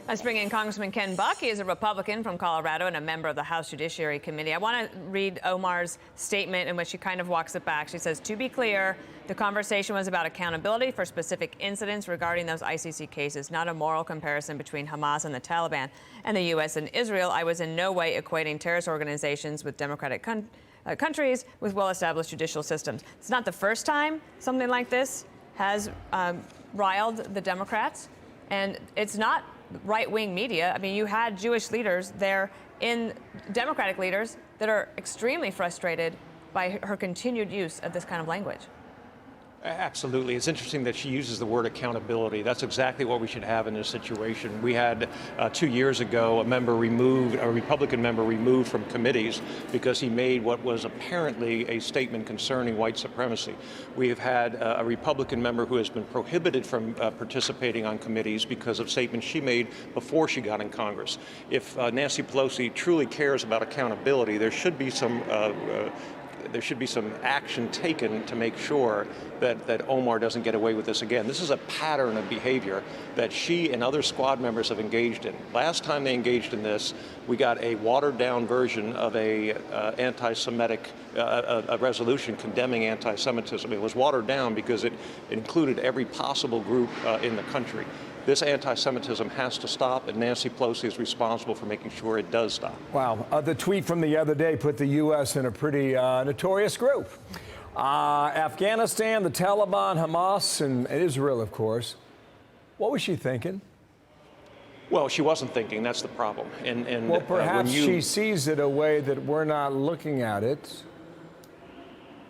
Let's bring in Congressman Ken Buck. He is a Republican from Colorado and a member of the House Judiciary Committee. I want to read Omar's statement in which she kind of walks it back. She says, to be clear, the conversation was about accountability for specific incidents regarding those ICC cases, not a moral comparison between Hamas and the Taliban and the U.S. and Israel. I was in no way equating terrorist organizations with democratic countries with well-established judicial systems. It's not the first time something like this has riled the Democrats, and it's not right-wing media. I mean, you had Jewish leaders there, Democratic leaders, that are extremely frustrated by her continued use of this kind of language. Absolutely. It's interesting that she uses the word accountability. That's exactly what we should have in this situation. We had 2 years ago a Republican member removed from committees because he made what was apparently a statement concerning white supremacy. We have had a Republican member who has been prohibited from participating on committees because of statements she made before she got in Congress. If Nancy Pelosi truly cares about accountability, there should be some action taken to make sure that Omar doesn't get away with this again. This is a pattern of behavior that she and other squad members have engaged in. Last time they engaged in this, we got a watered-down version of a anti-Semitic a resolution condemning anti-Semitism. It was watered down because it included every possible group in the country. This anti-Semitism has to stop, and Nancy Pelosi is responsible for making sure it does stop. Wow. The tweet from the other day put the U.S. in a pretty notorious group. Afghanistan, the Taliban, Hamas, and Israel, of course. What was she thinking? Well, she wasn't thinking. That's the problem. Well, perhaps she sees it a way that we're not looking at it.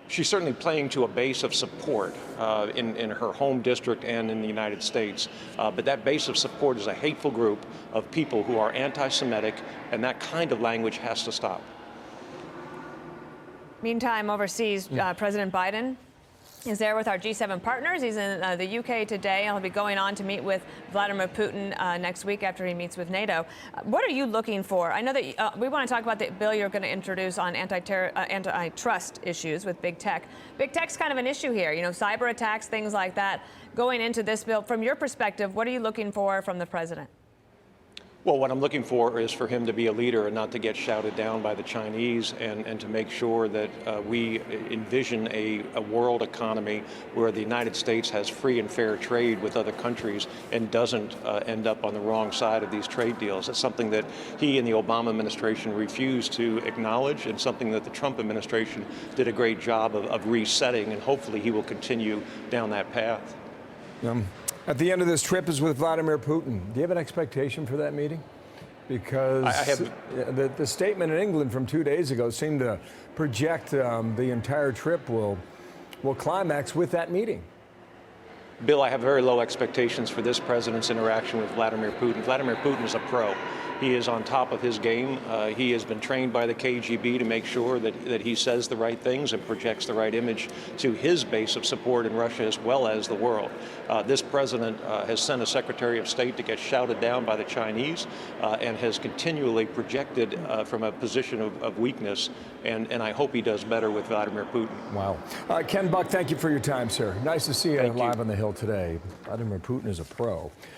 She's certainly playing to a base of support in her home district and in the United States. But that base of support is a hateful group of people who are anti-Semitic, and that kind of language has to stop. Meantime, overseas, President Biden is there with our G7 partners. He's in the UK today. He'll be going on to meet with Vladimir Putin next week after he meets with NATO. What are you looking for? I know that we want to talk about the bill you're going to introduce on antitrust issues with big tech. Big tech's kind of an issue here, you know, cyber attacks, things like that. Going into this bill, from your perspective, what are you looking for from the president? Well, what I'm looking for is for him to be a leader and not to get shouted down by the Chinese, and to make sure that we envision a world economy where the United States has free and fair trade with other countries and doesn't end up on the wrong side of these trade deals. It's something that he and the Obama administration refused to acknowledge, and something that the Trump administration did a great job of resetting, and hopefully he will continue down that path. At the end of this trip is with Vladimir Putin. Do you have an expectation for that meeting? Because the statement in England from 2 days ago seemed to project the entire trip will climax with that meeting. Bill, I have very low expectations for this president's interaction with Vladimir Putin. Vladimir Putin is a pro. He is on top of his game. He has been trained by the KGB to make sure that he says the right things and projects the right image to his base of support in Russia as well as the world. This president has sent a Secretary of State to get shouted down by the Chinese and has continually projected from a position of weakness, and I hope he does better with Vladimir Putin. Wow. Ken Buck, thank you for your time, sir. Nice to see you live on the Hill today. Vladimir Putin is a pro.